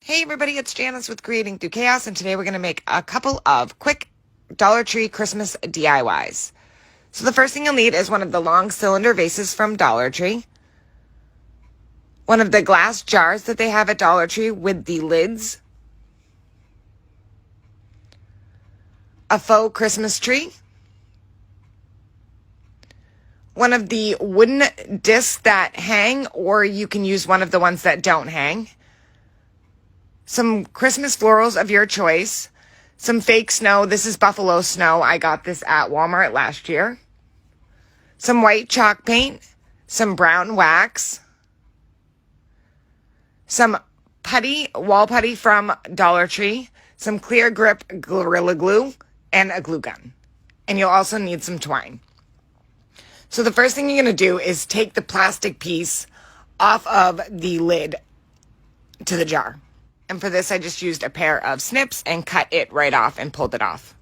Hey everybody, it's Janice with Creating Through Chaos, and today we're going to make a couple of quick Dollar Tree Christmas DIYs. So the first thing you'll need is one of the long cylinder vases from Dollar Tree, one of the glass jars that they have at Dollar Tree with the lids, a faux Christmas tree, one of the wooden discs that hang, or you can use one of the ones that don't hang, some Christmas florals of your choice, some fake snow. This is buffalo snow. I got this at Walmart last year. Some white chalk paint, some brown wax, some putty, wall putty from Dollar Tree, some clear grip Gorilla Glue, and a glue gun. And you'll also need some twine. So the first thing you're going to do is take the plastic piece off of the lid to the jar. And for this, I just used a pair of snips and cut it right off and pulled it off.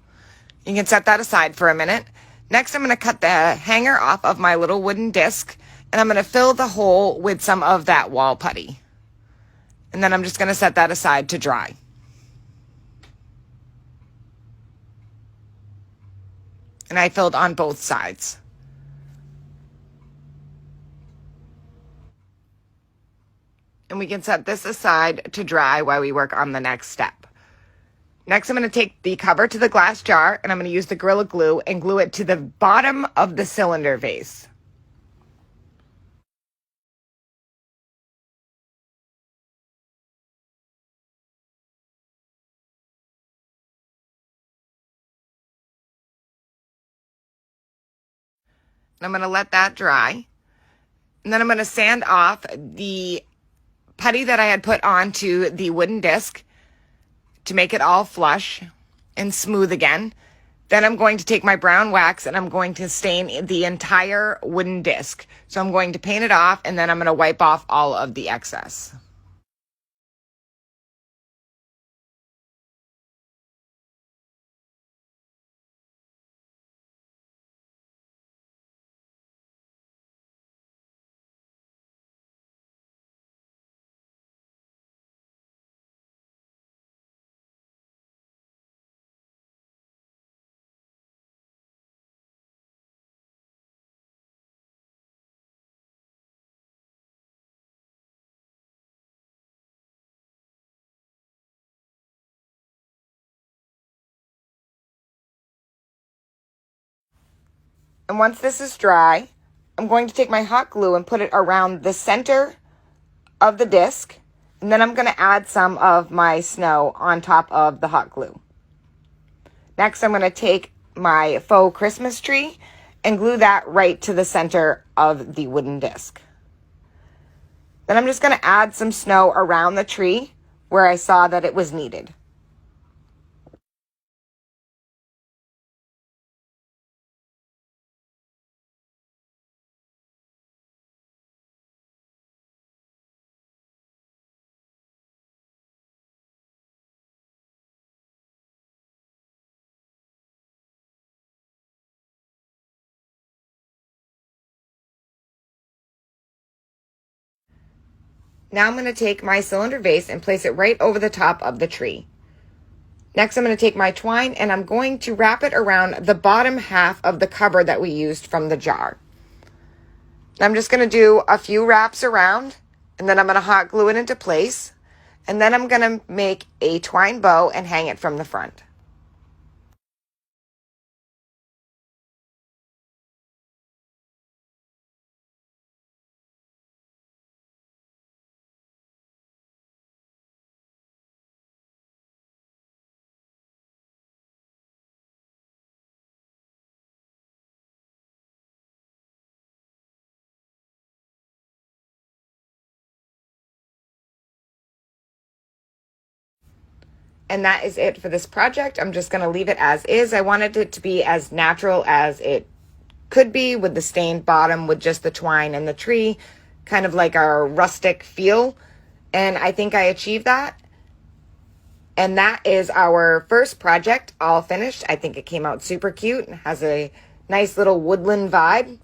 You can set that aside for a minute. Next, I'm going to cut the hanger off of my little wooden disc, and I'm going to fill the hole with some of that wall putty. And then I'm just going to set that aside to dry. And I filled on both sides. And we can set this aside to dry while we work on the next step. Next, I'm going to take the cover to the glass jar, and I'm going to use the Gorilla Glue and glue it to the bottom of the cylinder vase. And I'm going to let that dry. And then I'm going to sand off the putty that I had put onto the wooden disc to make it all flush and smooth again. Then I'm going to take my brown wax and I'm going to stain the entire wooden disc. So I'm going to paint it off, and then I'm going to wipe off all of the excess. And once this is dry, I'm going to take my hot glue and put it around the center of the disc. And then I'm going to add some of my snow on top of the hot glue. Next, I'm going to take my faux Christmas tree and glue that right to the center of the wooden disc. Then I'm just going to add some snow around the tree where I saw that it was needed. Now I'm going to take my cylinder vase and place it right over the top of the tree. Next, I'm going to take my twine and I'm going to wrap it around the bottom half of the cover that we used from the jar. I'm just going to do a few wraps around, and then I'm going to hot glue it into place. And then I'm going to make a twine bow and hang it from the front. And that is it for this project. I'm just going to leave it as is. I wanted it to be as natural as it could be, with the stained bottom, with just the twine and the tree, kind of like a rustic feel. And I think I achieved that. And that is our first project all finished. I think it came out super cute and has a nice little woodland vibe.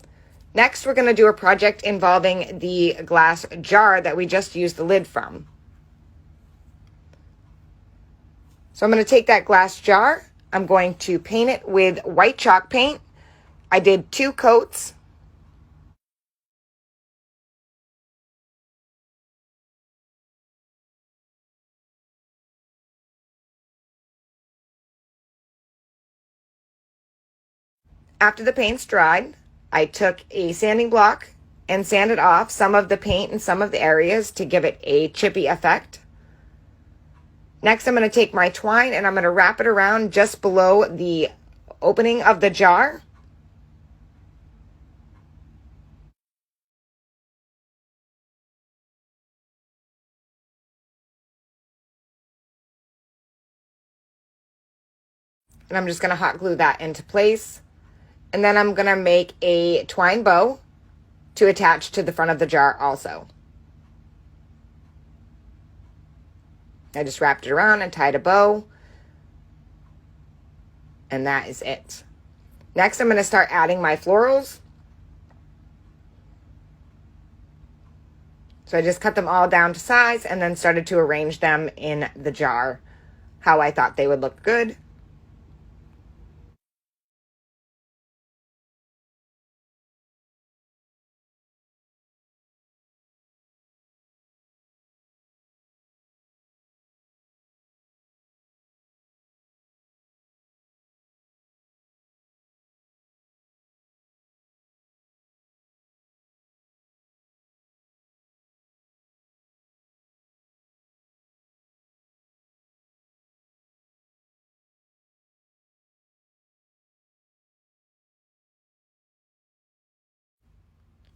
Next, we're going to do a project involving the glass jar that we just used the lid from. So I'm going to take that glass jar. I'm going to paint it with white chalk paint. I did 2 coats. After the paint's dried, I took a sanding block and sanded off some of the paint in some of the areas to give it a chippy effect. Next, I'm going to take my twine and I'm going to wrap it around just below the opening of the jar. And I'm just going to hot glue that into place. And then I'm going to make a twine bow to attach to the front of the jar also. I just wrapped it around and tied a bow. And that is it. Next, I'm going to start adding my florals. So I just cut them all down to size and then started to arrange them in the jar how I thought they would look good.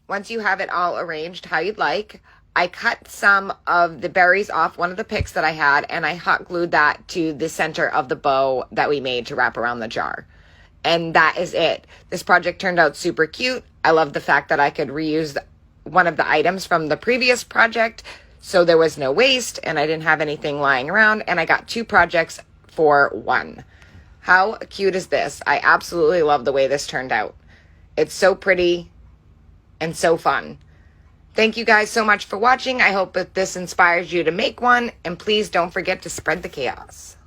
Once you have it all arranged how you'd like, I cut some of the berries off one of the picks that I had and I hot glued that to the center of the bow that we made to wrap around the jar. And that is it. This project turned out super cute. I love the fact that I could reuse one of the items from the previous project, so there was no waste and I didn't have anything lying around, and I got 2 projects for 1. How cute is this? I absolutely love the way this turned out. It's so pretty and so fun. Thank you guys so much for watching. I hope that this inspires you to make one, and please don't forget to spread the chaos.